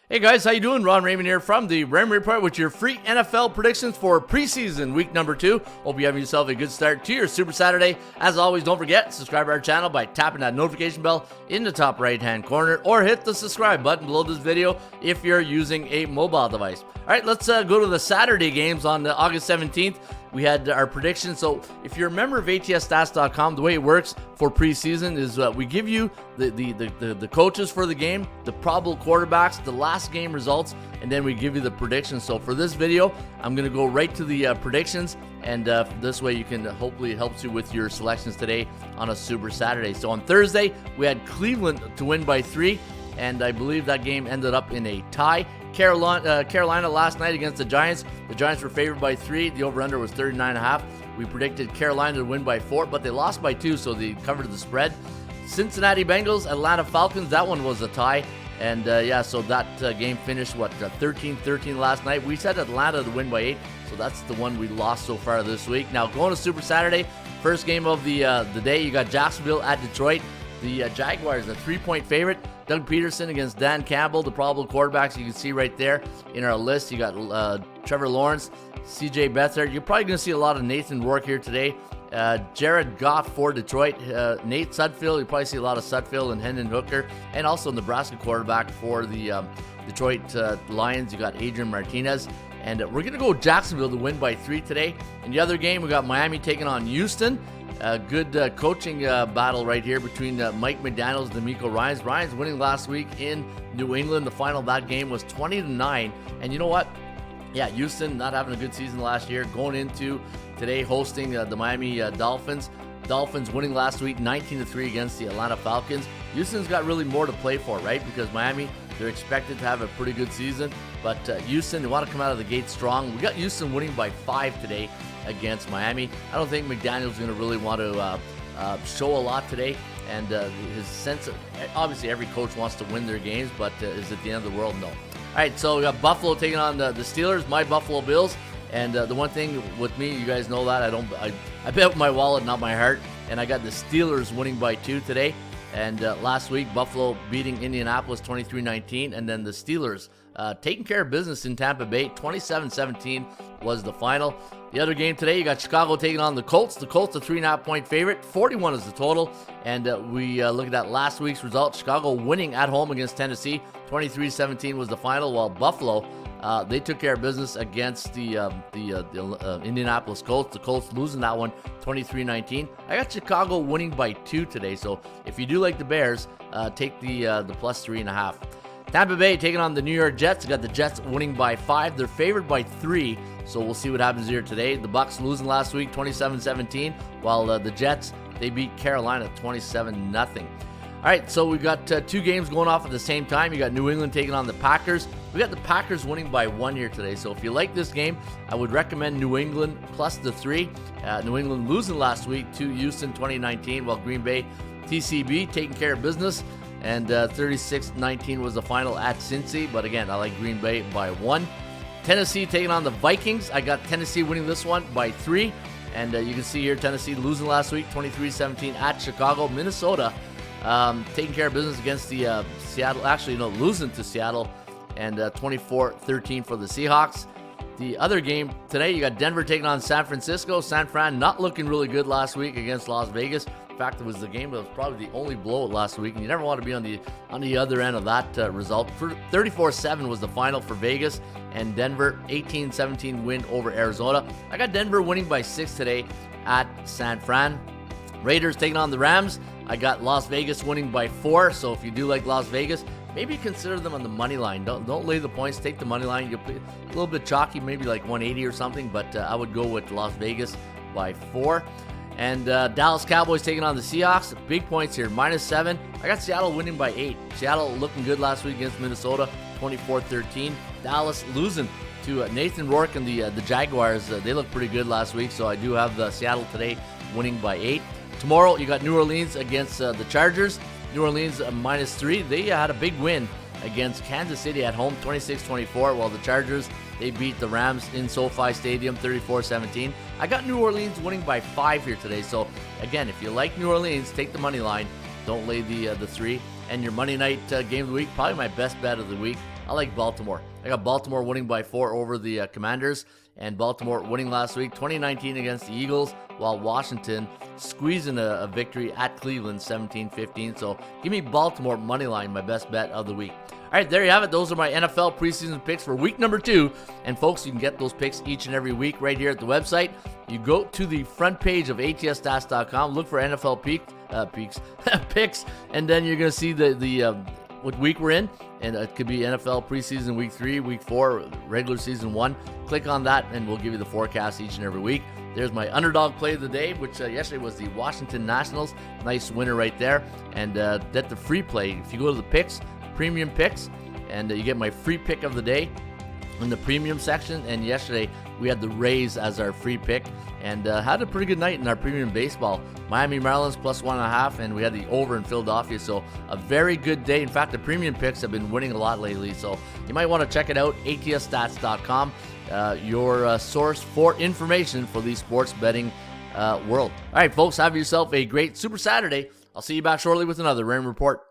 Hey guys, how you doing? Ron Raymond here from the Raymond Report with your free NFL predictions for preseason week number 2. Hope you have yourself a good start to your Super Saturday. As always, don't forget, subscribe to our channel by tapping that notification bell in the top right-hand corner or hit the subscribe button below this video if you're using a mobile device. All right, let's go to the Saturday games on August 17th. We had our predictions. So if you're a member of ATSstats.com, the way it works for preseason is we give you the coaches for the game, the probable quarterbacks, the last game results, and then we give you the predictions. So for this video, I'm going to go right to the predictions, and this way you can hopefully it helps you with your selections today on a Super Saturday. So on Thursday, we had Cleveland to win by 3, and I believe that game ended up in a tie. Carolina last night against the Giants. The Giants were favored by 3. The over-under was 39.5. We predicted Carolina to win by 4, but they lost by 2, so they covered the spread. Cincinnati Bengals, Atlanta Falcons, that one was a tie. And so that game finished, 13-13 last night. We said Atlanta to win by 8, so that's the one we lost so far this week. Now, going to Super Saturday, first game of the day, you got Jacksonville at Detroit. The Jaguars, a 3-point favorite. Doug Peterson against Dan Campbell, the probable quarterbacks you can see right there in our list. You got Trevor Lawrence, CJ Beathard. You're probably going to see a lot of Nathan Rourke here today. Jared Goff for Detroit. Nate Sudfeld, you probably see a lot of Sudfeld and Hendon Hooker. And also Nebraska quarterback for the Detroit Lions. You got Adrian Martinez. And we're going to go Jacksonville to win by 3 today. In the other game, we got Miami taking on Houston. A good coaching battle right here between Mike McDaniels and D'Amico Ryans. Ryans winning last week in New England. The final of that game was 20-9. And you know what? Yeah, Houston not having a good season last year. Going into today hosting the Miami Dolphins. Dolphins winning last week 19-3 against the Atlanta Falcons. Houston's got really more to play for, right? Because Miami, they're expected to have a pretty good season. But Houston, they want to come out of the gate strong. We got Houston winning by 5 today against Miami. I don't think McDaniel's going to really want to show a lot today. And his sense of, obviously every coach wants to win their games, but is it the end of the world? No. All right, so we got Buffalo taking on the Steelers, my Buffalo Bills. And the one thing with me, you guys know that I bet with my wallet, not my heart. And I got the Steelers winning by 2 today. And last week, Buffalo beating Indianapolis 23-19. And then the Steelers taking care of business in Tampa Bay. 27-17 was the final. The other game today, you got Chicago taking on the Colts. The Colts, a 3.5-point favorite. 41 is the total. And we look at that last week's result. Chicago winning at home against Tennessee. 23-17 was the final, while Buffalo, they took care of business against the Indianapolis Colts. The Colts losing that one 23-19. I got Chicago winning by 2 today. So if you do like the Bears, take the plus 3.5. Tampa Bay taking on the New York Jets. You got the Jets winning by 5. They're favored by 3, so we'll see what happens here today. The Bucs losing last week 27-17, while the Jets, they beat Carolina 27-0. All right, so we've got 2 games going off at the same time. You got New England taking on the Packers. We got the Packers winning by 1 here today. So if you like this game, I would recommend New England plus the 3. New England losing last week to Houston 2019, while Green Bay TCB taking care of business. And 36-19 was the final at Cincy. But again, I like Green Bay by 1. Tennessee taking on the Vikings. I got Tennessee winning this one by 3. And you can see here Tennessee losing last week 23-17 at Chicago. Minnesota taking care of business against the Seattle. Actually, no, losing to Seattle. And 24-13 for the Seahawks. The other game today, you got Denver taking on San Francisco. San Fran not looking really good last week against Las Vegas. In fact, it was the game that was probably the only blowout last week, and you never want to be on the other end of that result. 34-7 was the final for Vegas, and Denver 18-17 win over Arizona. I got Denver winning by 6 today at San Fran. Raiders taking on the Rams. I got Las Vegas winning by 4, so if you do like Las Vegas, maybe consider them on the money line. Don't lay the points, take the money line. You'll be a little bit chalky, maybe like 180 or something, but I would go with Las Vegas by 4. And Dallas Cowboys taking on the Seahawks. Big points here, -7. I got Seattle winning by 8. Seattle looking good last week against Minnesota, 24-13. Dallas losing to Nathan Rourke and the Jaguars. They looked pretty good last week, so I do have the Seattle today winning by 8. Tomorrow, you got New Orleans against the Chargers. New Orleans -3. They had a big win against Kansas City at home, 26-24, while the Chargers, they beat the Rams in SoFi Stadium, 34-17. I got New Orleans winning by 5 here today. So, again, if you like New Orleans, take the money line. Don't lay the 3. And your Monday night game of the week, probably my best bet of the week. I like Baltimore. I got Baltimore winning by 4 over the Commanders, and Baltimore winning last week 2019 against the Eagles, while Washington squeezing a victory at Cleveland 17-15. So give me Baltimore money line, my best bet of the week. All right, there you have it. Those are my NFL preseason picks for week number 2. And folks, you can get those picks each and every week right here at the website. You go to the front page of atsstats.com, look for NFL picks, and then you're going to see the what week we're in, and it could be NFL preseason week 3, week 4, regular season 1. Click on that, and we'll give you the forecast each and every week. There's my underdog play of the day, which yesterday was the Washington Nationals. Nice winner right there. And that's the free play. If you go to the picks, premium picks, and you get my free pick of the day in the premium section. And yesterday we had the Rays as our free pick, and had a pretty good night in our premium baseball. Miami Marlins plus 1.5, and we had the over in Philadelphia. So a very good day. In fact, the premium picks have been winning a lot lately, so you might want to check it out. atsstats.com, your source for information for the sports betting world. All right, folks, have yourself a great Super Saturday. I'll see you back shortly with another Raymond Report.